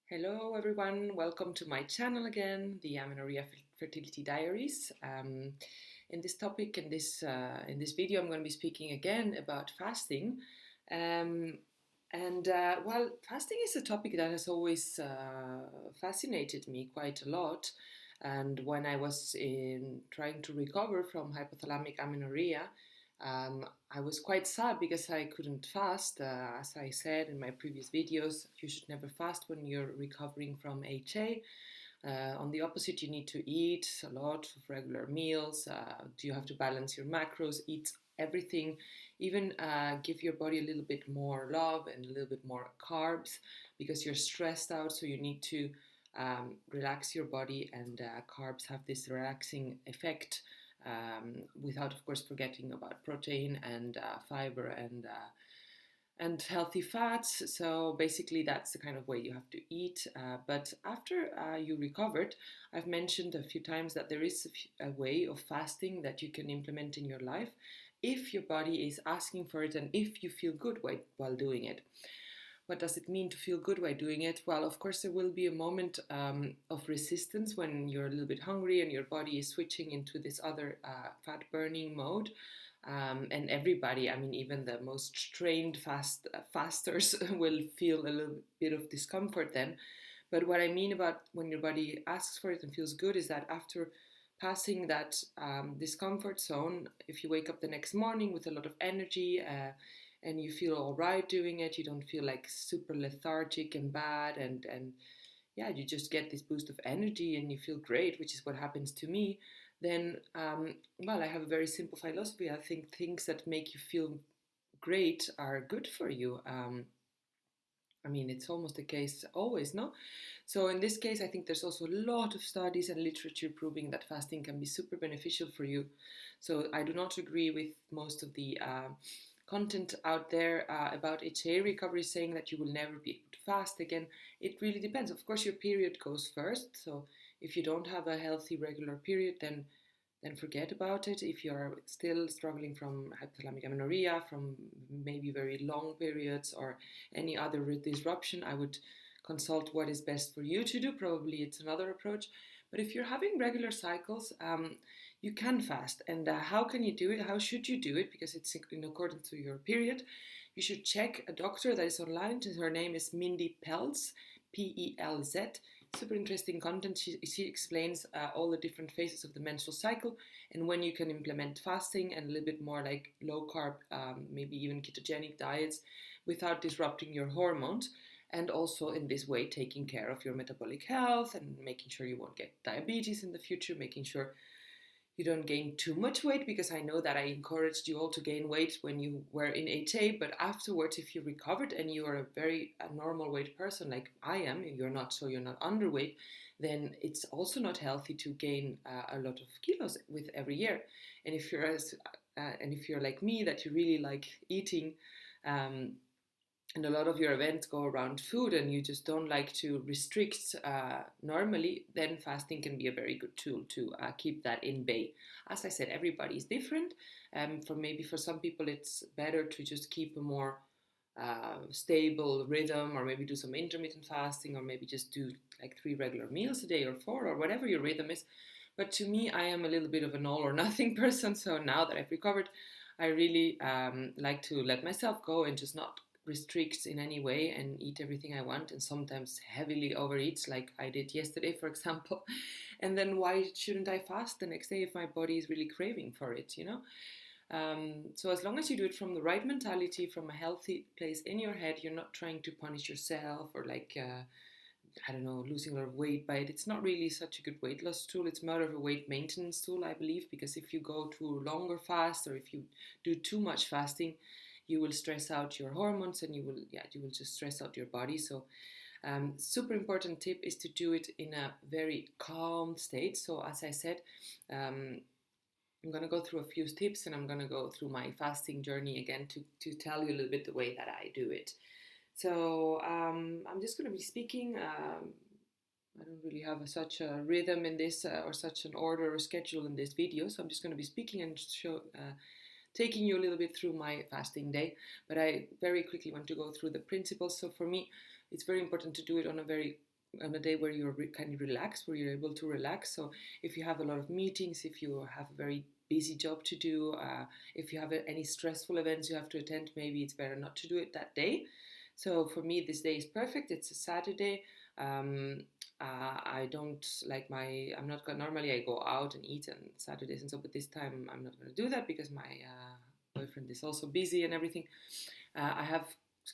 Hello everyone, welcome to my channel again, the Amenorrhea Fertility Diaries. In this topic, in this video, I'm going to be speaking again about fasting. Well, fasting is a topic that has always fascinated me quite a lot. And when I was trying to recover from hypothalamic amenorrhea, I was quite sad because I couldn't fast. As I said in my previous videos, you should never fast when you're recovering from HA. On the opposite, you need to eat a lot of regular meals. You have to balance your macros, eat everything, even give your body a little bit more love and a little bit more carbs because you're stressed out. So you need to relax your body, and carbs have this relaxing effect without, of course, forgetting about protein and fiber and healthy fats. So basically, that's the kind of way you have to eat. But after you recovered, I've mentioned a few times that there is a way of fasting that you can implement in your life if your body is asking for it and if you feel good while doing it. What does it mean to feel good while doing it? Well, of course, there will be a moment of resistance when you're a little bit hungry and your body is switching into this other fat burning mode. And everybody, I mean, even the most trained fasters will feel a little bit of discomfort then. But what I mean about when your body asks for it and feels good is that after passing that discomfort zone, if you wake up the next morning with a lot of energy, and you feel all right doing it, you don't feel like super lethargic and bad, and yeah, you just get this boost of energy and you feel great, which is what happens to me. Then well, I have a very simple philosophy. I think things that make you feel great are good for you. I mean, it's almost the case always, no? So in this case, I think there's also a lot of studies and literature proving that fasting can be super beneficial for you. So I do not agree with most of the content out there about HA recovery saying that you will never be able to fast again. It really depends. Of course, your period goes first. So if you don't have a healthy regular period, then forget about it. If you're still struggling from hypothalamic amenorrhea, from maybe very long periods or any other disruption, I would consult what is best for you to do. Probably it's another approach. But if you're having regular cycles, you can fast. And how can you do it? How should you do it? Because it's in accordance to your period. You should check a doctor that is online. Her name is Mindy Pelz, P-E-L-Z. Super interesting content. She explains all the different phases of the menstrual cycle and when you can implement fasting and a little bit more like low carb, maybe even ketogenic diets without disrupting your hormones. And also in this way, taking care of your metabolic health and making sure you won't get diabetes in the future, making sure you don't gain too much weight, because I know that I encouraged you all to gain weight when you were in HA, but afterwards, if you recovered and you are a normal weight person like I am, you're not, so you're not underweight, then it's also not healthy to gain a lot of kilos with every year. And if you're like me, that you really like eating, um, and a lot of your events go around food and you just don't like to restrict normally, then fasting can be a very good tool to keep that in bay. As I said, everybody is different. For some people, it's better to just keep a more stable rhythm, or maybe do some intermittent fasting, or maybe just do like 3 regular meals a day or 4, or whatever your rhythm is. But to me, I am a little bit of an all or nothing person. So now that I've recovered, I really like to let myself go and just not restrict in any way and eat everything I want, and sometimes heavily overeat like I did yesterday, for example. And then why shouldn't I fast the next day if my body is really craving for it, you know? So as long as you do it from the right mentality, from a healthy place in your head, you're not trying to punish yourself or like, I don't know, losing a lot of weight by it. It's not really such a good weight loss tool. It's more of a weight maintenance tool, I believe, because if you go to longer fast, or if you do too much fasting, you will stress out your hormones, and you will just stress out your body. So super important tip is to do it in a very calm state. So as I said, I'm going to go through a few tips, and I'm going to go through my fasting journey again to tell you a little bit the way that I do it. So I'm just going to be speaking. I don't really have such a rhythm in this, or such an order or schedule in this video. So I'm just going to be speaking and taking you a little bit through my fasting day, but I very quickly want to go through the principles. So for me, it's very important to do it on a very on a day where you're kind of relaxed, where you're able to relax. So if you have a lot of meetings, if you have a very busy job to do, if you have any stressful events you have to attend, maybe it's better not to do it that day. So for me, this day is perfect. It's a Saturday. Um, I don't like my. I'm not gonna, normally I go out and eat on Saturdays and so, but this time I'm not going to do that because my boyfriend is also busy and everything. I have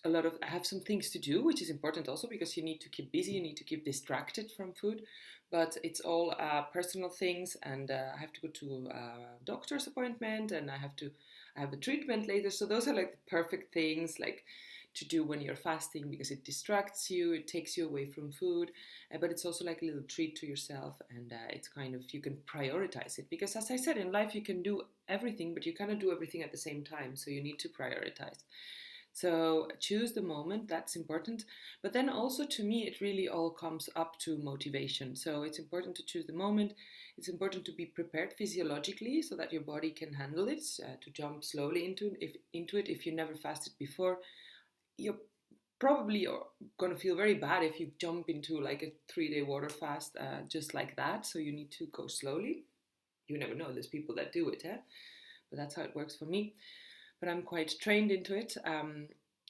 I have some things to do, which is important also because you need to keep busy, you need to keep distracted from food. But it's all personal things, and I have to go to a doctor's appointment, and I have a treatment later. So those are like the perfect things, like to do when you're fasting because it distracts you, it takes you away from food, but it's also like a little treat to yourself, and it's kind of you can prioritize it because, as I said, in life you can do everything, but you cannot do everything at the same time. So you need to prioritize. So choose the moment, that's important. But then also to me, it really all comes up to motivation. So it's important to choose the moment. It's important to be prepared physiologically so that your body can handle it, to jump slowly into it. If you never fasted before, you're probably going to feel very bad if you jump into like a 3 day water fast just like that. So you need to go slowly. You never know, there's people that do it, but that's how it works for me. But I'm quite trained into it.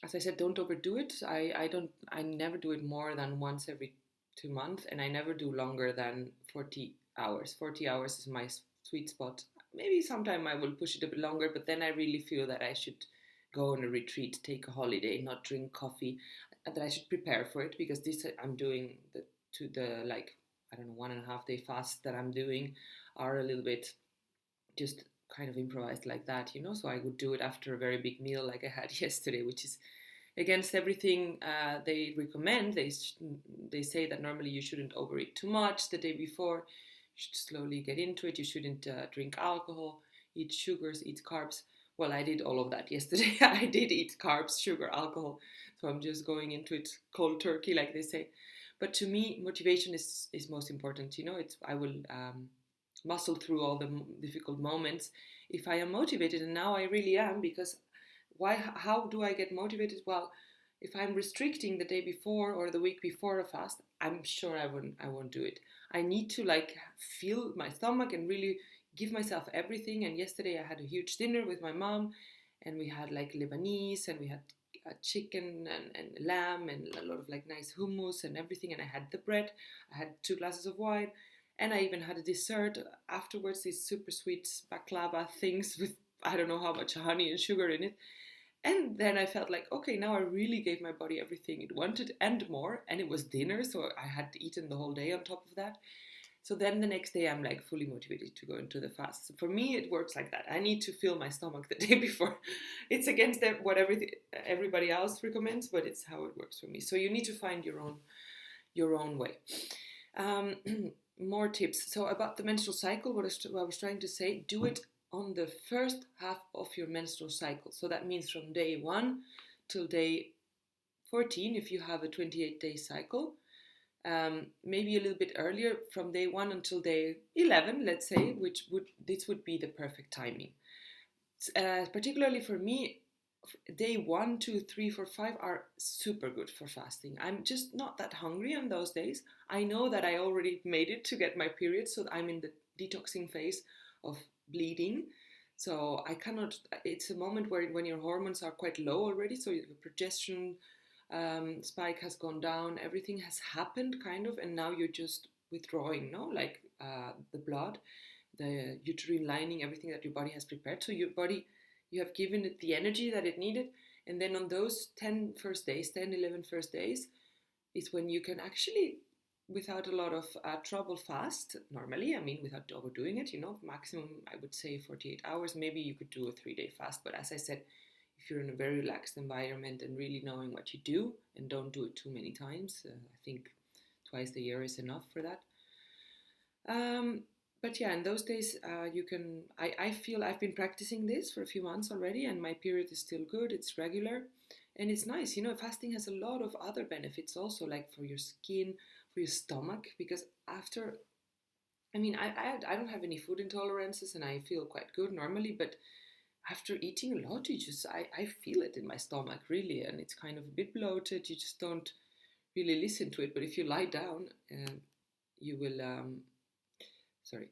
As I said, don't overdo it. I never do it more than once every 2 months, and I never do longer than 40 hours. 40 hours is my sweet spot. Maybe sometime I will push it a bit longer, but then I really feel that I should go on a retreat, take a holiday, not drink coffee, that I should prepare for it because this I'm doing the like I don't know 1.5 day fast that I'm doing are a little bit just kind of improvised like that, you know. So I would do it after a very big meal like I had yesterday, which is against everything they recommend. They say that normally you shouldn't overeat too much the day before. You should slowly get into it. You shouldn't drink alcohol, eat sugars, eat carbs. Well, I did all of that yesterday. I did eat carbs, sugar, alcohol. So I'm just going into it cold turkey, like they say. But to me, motivation is most important. You know, it's I will muscle through all the difficult moments if I am motivated, and now I really am. Because why? How do I get motivated? Well, if I'm restricting the day before or the week before a fast, I'm sure I won't do it. I need to like feel my stomach and really give myself everything. And yesterday I had a huge dinner with my mom, and we had like Lebanese, and we had chicken and lamb and a lot of like nice hummus and everything. And I had the bread, I had 2 glasses of wine, and I even had a dessert afterwards, these super sweet baklava things with I don't know how much honey and sugar in it. And then I felt like, okay, now I really gave my body everything it wanted and more. And it was dinner, so I had eaten the whole day on top of that. So then the next day, I'm like fully motivated to go into the fast. So for me, it works like that. I need to fill my stomach the day before. It's against what everybody else recommends, but it's how it works for me. So you need to find your own way. Um, more tips. So about the menstrual cycle, what I was trying to say, do it on the first half of your menstrual cycle. So that means from day 1 till day 14 if you have a 28-day cycle. Maybe a little bit earlier from day 1 until day 11, let's say, this would be the perfect timing. Particularly for me, day 1, 2, 3, 4, 5 are super good for fasting. I'm just not that hungry on those days. I know that I already made it to get my period, so I'm in the detoxing phase of bleeding. So I cannot, it's a moment when your hormones are quite low already, so your progesterone spike has gone down, everything has happened kind of, and now you're just withdrawing, no? Like the blood, the uterine lining, everything that your body has prepared. So your body, you have given it the energy that it needed. And then on those 10 first days, 10, 11 first days, is when you can actually, without a lot of trouble, fast normally. I mean, without overdoing it, you know, maximum, I would say 48 hours. Maybe you could do a 3 day fast. But as I said, if you're in a very relaxed environment and really knowing what you do and don't do it too many times, I think twice a year is enough for that. But yeah, in those days, you can. I feel I've been practicing this for a few months already, and my period is still good. It's regular, and it's nice. You know, fasting has a lot of other benefits also, like for your skin, for your stomach. Because after, I mean, I don't have any food intolerances, and I feel quite good normally. But after eating a lot, I feel it in my stomach really, and it's kind of a bit bloated. You just don't really listen to it. But if you lie down, you will, sorry,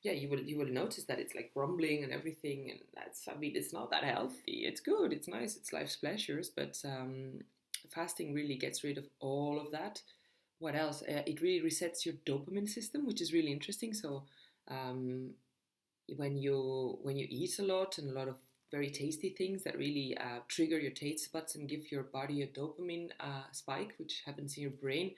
yeah, you will notice that it's like rumbling and everything, and that's, I mean, it's not that healthy. It's good, it's nice, it's life's pleasures, but fasting really gets rid of all of that. What else? It really resets your dopamine system, which is really interesting. So um, when you eat a lot and a lot of very tasty things that really trigger your taste buds and give your body a dopamine spike, which happens in your brain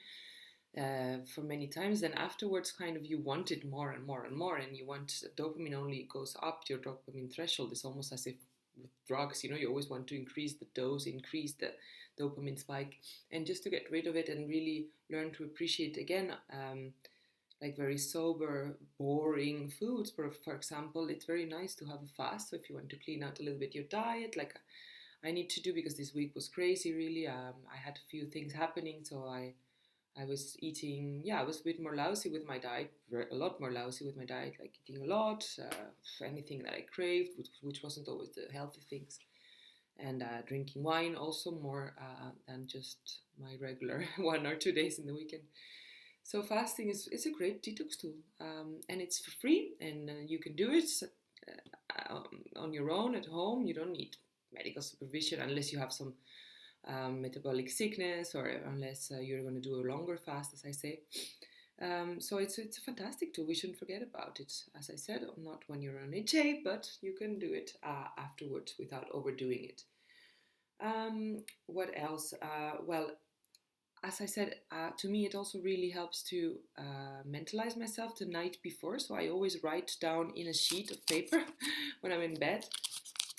for many times, then afterwards kind of you want it more and more and more, and you want dopamine only goes up. Your dopamine threshold is almost as if with drugs, you always want to increase the dose, increase the dopamine spike, and just to get rid of it and really learn to appreciate again, like very sober, boring foods. For example, it's very nice to have a fast. So if you want to clean out a little bit your diet, like I need to do, because this week was crazy, really. I had a few things happening, so I was eating, yeah, I was a bit more lousy with my diet, a lot more lousy with my diet, like eating a lot, anything that I craved, which wasn't always the healthy things, and drinking wine also more than just my regular 1 or 2 days in the weekend. So fasting is a great detox tool, and it's for free, and you can do it on your own at home. You don't need medical supervision unless you have some metabolic sickness, or unless you're going to do a longer fast, as I say. So it's a fantastic tool. We shouldn't forget about it. As I said, not when you're on HA, but you can do it afterwards without overdoing it. What else? Well, as I said, to me, it also really helps to mentalize myself the night before. So I always write down in a sheet of paper when I'm in bed.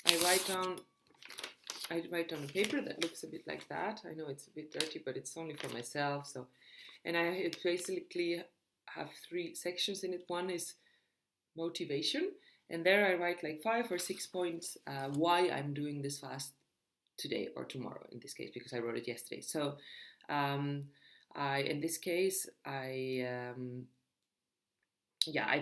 I write down a paper that looks a bit like that. I know it's a bit dirty, but it's only for myself. So, and it basically have 3 sections in it. One is motivation, and there I write like 5 or 6 points why I'm doing this fast today or tomorrow in this case, because I wrote it yesterday. So in this case, I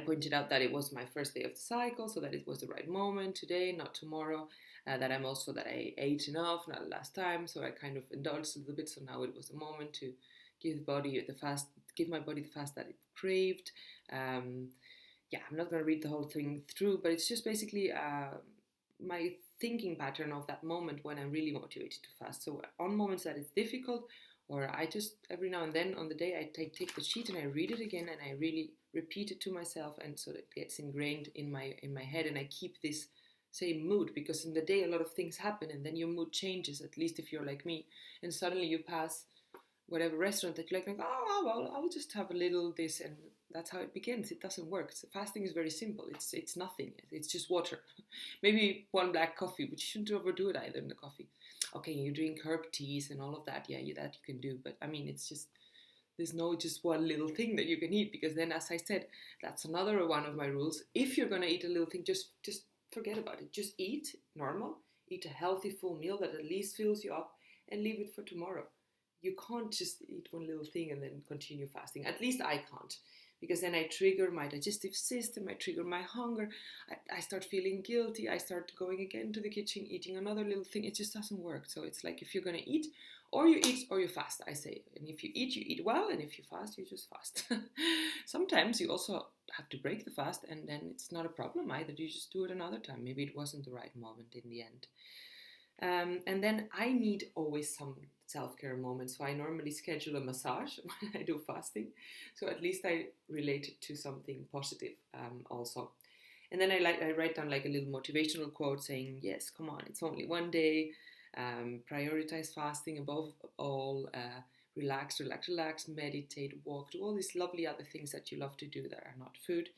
pointed out that it was my first day of the cycle, so that it was the right moment today, not tomorrow. That I ate enough, not last time, so I kind of indulged a little bit. So now it was the moment to give my body the fast that it craved. I'm not going to read the whole thing through, but it's just basically my thinking pattern of that moment when I'm really motivated to fast. So on moments that it's difficult, or I just every now and then on the day I take the sheet and I read it again and I really repeat it to myself, and so it gets ingrained in my head, and I keep this same mood, because in the day a lot of things happen and then your mood changes, at least if you're like me, and suddenly you pass whatever restaurant that you like, oh well, I'll just have a little this, and that's how it begins. It doesn't work. So fasting is very simple. It's nothing. It's just water, maybe one black coffee, but you shouldn't overdo it either in the coffee. Okay, you drink herb teas and all of that. Yeah, that you can do, but I mean, it's just there's no just one little thing that you can eat, because then, as I said, that's another one of my rules. If you're gonna eat a little thing, just forget about it. Just eat normal. Eat a healthy full meal that at least fills you up, and leave it for tomorrow. You can't just eat one little thing and then continue fasting. At least I can't, because then I trigger my digestive system, I trigger my hunger, I start feeling guilty, I start going again to the kitchen, eating another little thing. It just doesn't work. So it's like, if you're going to eat, or you eat or you fast, I say. And if you eat well, and if you fast, you just fast. Sometimes you also have to break the fast, and then it's not a problem either. You just do it another time. Maybe it wasn't the right moment in the end. And then I need always some self-care moments. So I normally schedule a massage when I do fasting. So at least I relate it to something positive also. And then I write down like a little motivational quote saying, yes, come on, it's only one day. Prioritize fasting above all. Relax, meditate, walk, do all these lovely other things that you love to do that are not food,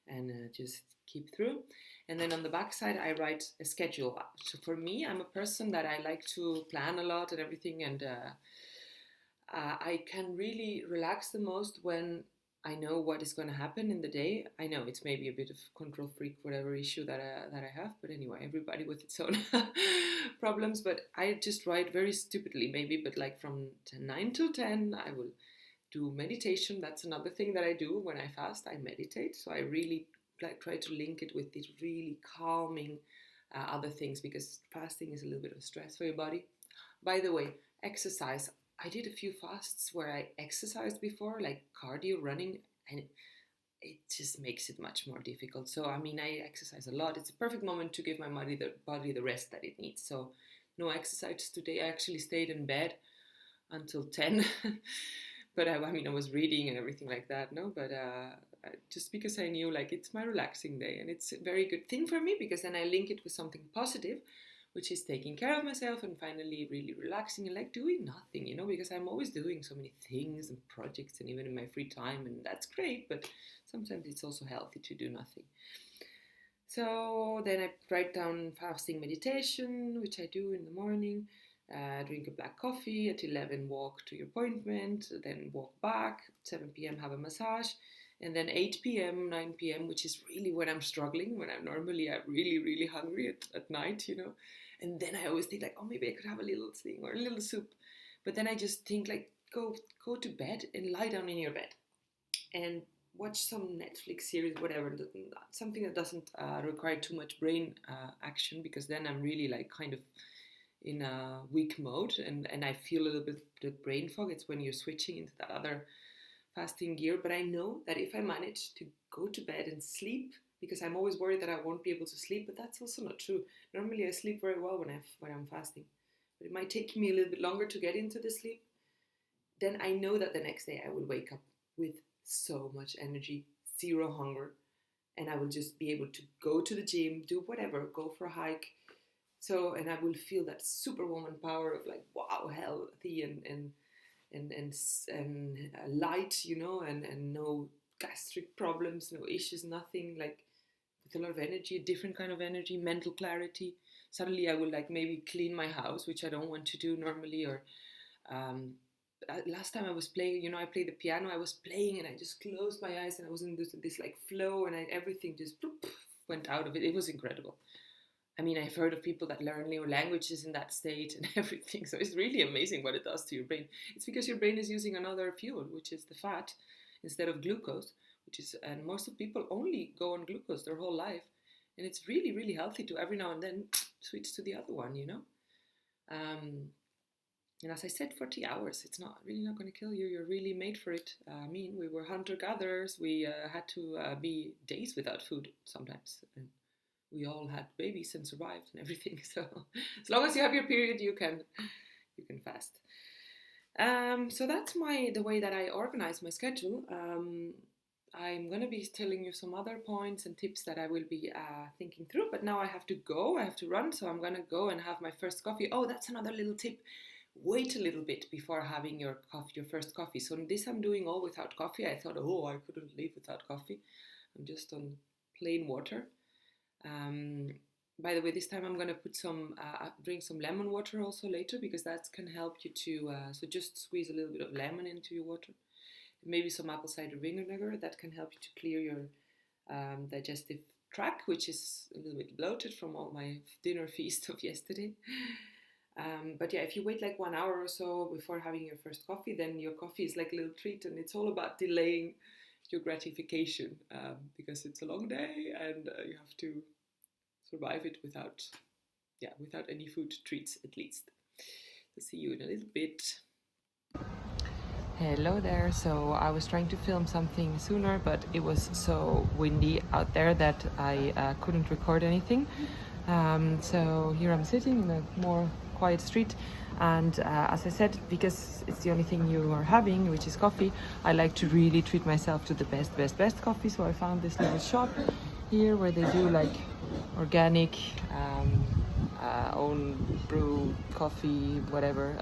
and just keep through. And then on the back side, I write a schedule. So for me, I'm a person that I like to plan a lot and everything, and I can really relax the most when I know what is going to happen in the day. I know it's maybe a bit of control freak, whatever issue that I have, but anyway, everybody with its own problems. But I just write very stupidly, maybe, but like from 9 till 10, I will do meditation. That's another thing that I do when I fast. I meditate, so I really try to link it with these really calming other things, because fasting is a little bit of stress for your body. By the way, exercise. I did a few fasts where I exercised before, like cardio running, and it just makes it much more difficult. So I mean, I exercise a lot. It's a perfect moment to give my body the rest that it needs. So no exercise today. I actually stayed in bed until 10. But I mean, I was reading and everything like that, no? But just because I knew like it's my relaxing day, and it's a very good thing for me because then I link it with something positive, which is taking care of myself and finally really relaxing and like doing nothing, because I'm always doing so many things and projects and even in my free time, and that's great, but sometimes it's also healthy to do nothing. So then I write down fasting meditation, which I do in the morning. Drink a black coffee at 11, walk to your appointment, then walk back, 7 p.m. have a massage, and then 8 p.m., 9 p.m., which is really when I'm struggling, when I'm really, really hungry at night, and then I always think like, oh, maybe I could have a little thing or a little soup, but then I just think like, go to bed and lie down in your bed and watch some Netflix series, whatever, something that doesn't require too much brain action, because then I'm really like kind of in a weak mode, and I feel a little bit the brain fog. It's when you're switching into that other fasting gear. But I know that if I manage to go to bed and sleep, because I'm always worried that I won't be able to sleep, but that's also not true. Normally I sleep very well when I'm fasting, but it might take me a little bit longer to get into the sleep. Then I know that the next day I will wake up with so much energy, zero hunger, and I will just be able to go to the gym, do whatever, go for a hike. So, and I will feel that superwoman power of like, wow, healthy and light, and no gastric problems, no issues, nothing, like with a lot of energy, a different kind of energy, mental clarity. Suddenly I will like maybe clean my house, which I don't want to do normally, or last time I was playing, I play the piano, I was playing and I just closed my eyes and I was in this like flow, and everything just went out of it. It was incredible. I mean, I've heard of people that learn new languages in that state and everything. So it's really amazing what it does to your brain. It's because your brain is using another fuel, which is the fat, instead of glucose, and most of people only go on glucose their whole life. And it's really, really healthy to every now and then switch to the other one, And as I said, 40 hours, it's really not going to kill you. You're really made for it. I mean, we were hunter-gatherers. We had to be days without food sometimes. And we all had babies and survived and everything. So as long as you have your period, you can fast. So that's the way that I organize my schedule. I'm going to be telling you some other points and tips that I will be thinking through. But now I have to go. I have to run. So I'm going to go and have my first coffee. Oh, that's another little tip. Wait a little bit before having your first coffee. So this I'm doing all without coffee. I thought, I couldn't live without coffee. I'm just on plain water. By the way, this time I'm going to put drink some lemon water also later, because that can help you to, so just squeeze a little bit of lemon into your water. Maybe some apple cider vinegar, that can help you to clear your digestive tract, which is a little bit bloated from all my dinner feast of yesterday. But yeah, if you wait like 1 hour or so before having your first coffee, then your coffee is like a little treat, and it's all about delaying your gratification, because it's a long day and you have to survive it without any food treats, at least. So see you in a little bit. Hello there. So I was trying to film something sooner, but it was so windy out there that I couldn't record anything. So here I'm sitting in a more quiet street, and as I said, because it's the only thing you are having, which is coffee, I like to really treat myself to the best coffee. So I found this little shop here where they do like organic own brew coffee, whatever,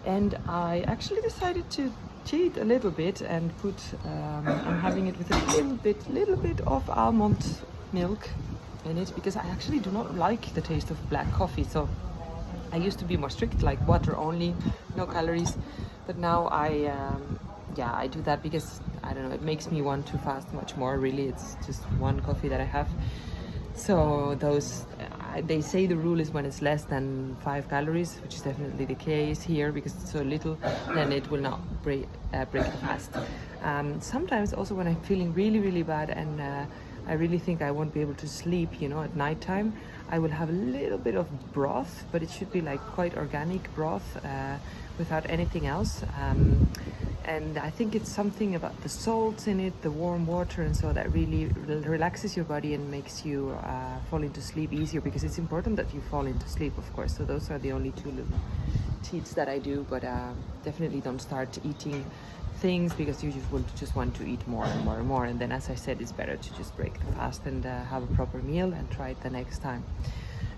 and I actually decided to cheat a little bit and put I'm having it with a little bit of almond milk in it, because I actually do not like the taste of black coffee. So I used to be more strict, like water only, no calories, but now I do that because I don't know, it makes me want to fast much more. Really, it's just one coffee that I have. So they say the rule is when it's less than 5 calories, which is definitely the case here because it's so little, then it will not break the fast. Sometimes also when I'm feeling really, really bad and I really think I won't be able to sleep, at nighttime, I will have a little bit of broth, but it should be like quite organic broth without anything else. And I think it's something about the salts in it, the warm water, and so that really relaxes your body and makes you fall into sleep easier, because it's important that you fall into sleep, of course. So those are the only two little cheats that I do, but definitely don't start eating things because you just want to eat more and more and more. And then, as I said, it's better to just break the fast and have a proper meal and try it the next time.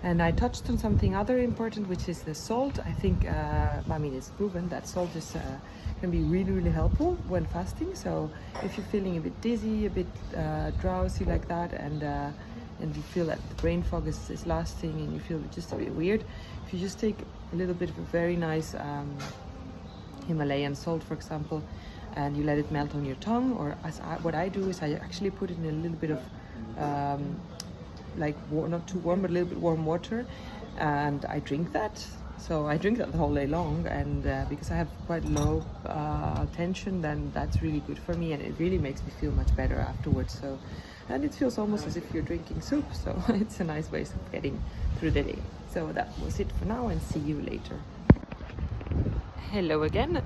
And I touched on something other important, which is the salt. I think, it's proven that salt is can be really, really helpful when fasting. So if you're feeling a bit dizzy, a bit drowsy like that, and you feel that the brain fog is lasting and you feel just a bit weird, if you just take a little bit of a very nice Himalayan salt, for example, and you let it melt on your tongue, or what I do is I actually put it in a little bit of not too warm, but a little bit warm water, and I drink that. So I drink that the whole day long, and because I have quite low tension, then that's really good for me, and it really makes me feel much better afterwards. So, and it feels almost as if you're drinking soup, so it's a nice way of getting through the day. So that was it for now, and see you later. Hello again.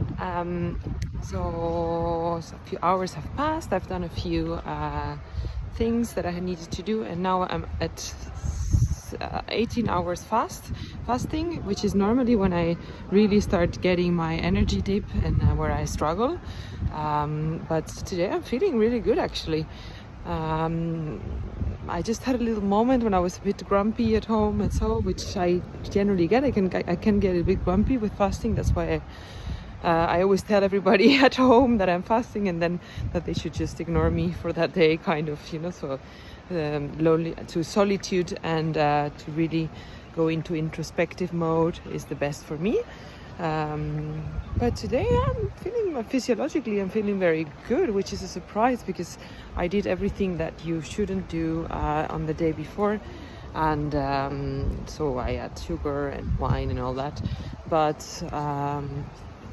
So a few hours have passed. I've done a few things that I needed to do, and now I'm at 18 hours fasting, which is normally when I really start getting my energy dip and where I struggle. But today I'm feeling really good, actually. I just had a little moment when I was a bit grumpy at home, and so, which I generally get. I can get a bit grumpy with fasting. That's why I always tell everybody at home that I'm fasting, and then that they should just ignore me for that day, kind of, so lonely to solitude, and to really go into introspective mode is the best for me. But today I'm feeling physiologically, I'm feeling very good, which is a surprise because I did everything that you shouldn't do on the day before, and so I had sugar and wine and all that. But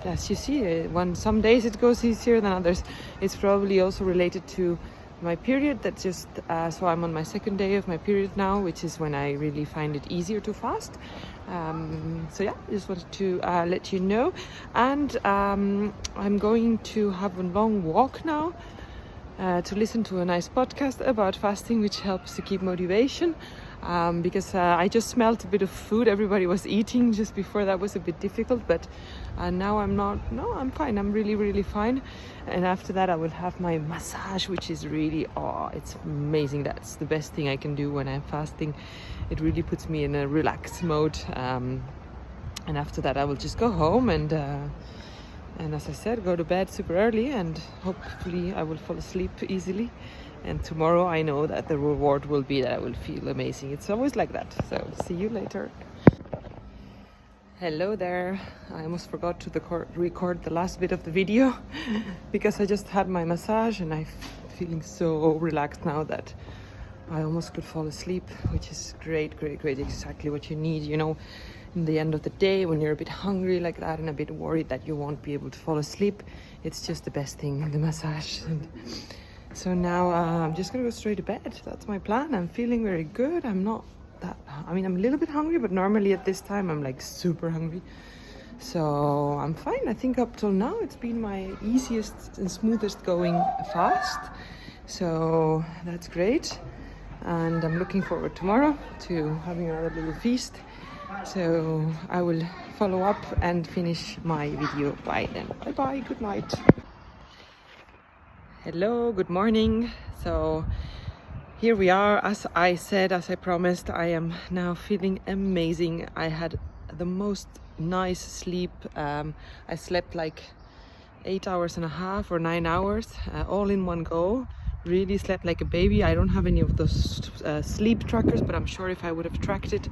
as you see, some days it goes easier than others. It's probably also related to my period. That's just so I'm on my second day of my period now, which is when I really find it easier to fast. So yeah, just wanted to let you know. And I'm going to have a long walk now to listen to a nice podcast about fasting, which helps to keep motivation. Because I just smelled a bit of food everybody was eating just before. That was a bit difficult, but now I'm fine. I'm really, really fine. And after that I will have my massage, which is really, it's amazing. That's the best thing I can do when I'm fasting. It really puts me in a relaxed mode, and after that I will just go home and as I said, go to bed super early, and hopefully I will fall asleep easily. And tomorrow I know that the reward will be that I will feel amazing. It's always like that. So see you later. Hello there. I almost forgot to record the last bit of the video because I just had my massage, and I'm feeling so relaxed now that I almost could fall asleep, which is great. Exactly what you need, in the end of the day when you're a bit hungry like that and a bit worried that you won't be able to fall asleep. It's just the best thing, the massage. And so now I'm just gonna go straight to bed. That's my plan. I'm feeling very good. I'm a little bit hungry, but normally at this time I'm like super hungry. So I'm fine. I think up till now it's been my easiest and smoothest going fast. So that's great. And I'm looking forward tomorrow to having another little feast. So I will follow up and finish my video by then. Bye bye, good night. Hello, good morning. So here we are. As I promised, I am now feeling amazing. I had the most nice sleep. I slept like 8 hours and a half or 9 hours, all in one go. Really slept like a baby. I don't have any of those sleep trackers, but I'm sure if I would have tracked it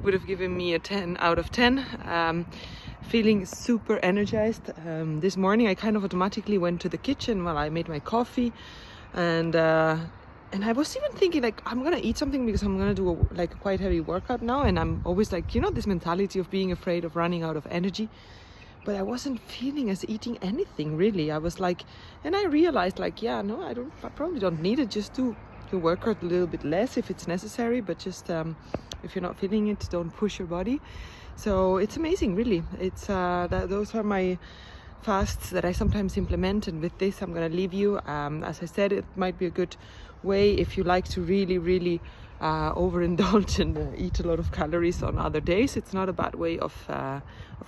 would have given me a 10 out of 10. Feeling super energized. This morning I kind of automatically went to the kitchen while I made my coffee, and I was even thinking like I'm gonna eat something because I'm gonna do a quite heavy workout now, and I'm always like, this mentality of being afraid of running out of energy. But I wasn't feeling as eating anything really. I was like, and I realized I probably don't need it. Just do your workout a little bit less if it's necessary, but just if you're not feeling it, don't push your body. So it's amazing, really. It's those are my fasts that I sometimes implement, and with this I'm going to leave you. As I said, it might be a good way if you like to really overindulge and eat a lot of calories on other days. It's not a bad way of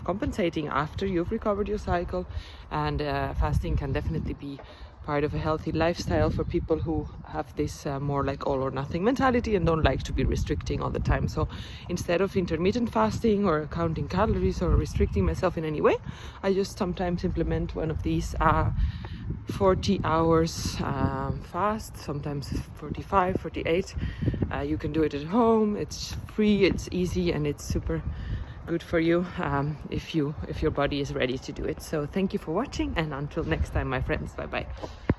compensating after you've recovered your cycle, and fasting can definitely be part of a healthy lifestyle for people who have this more like all or nothing mentality and don't like to be restricting all the time. So instead of intermittent fasting or counting calories or restricting myself in any way, I just sometimes implement one of these 40 hours fast, sometimes 45, 48. You can do it at home. It's free, it's easy, and it's super good for you if your body is ready to do it. So thank you for watching, and until next time, my friends, bye bye.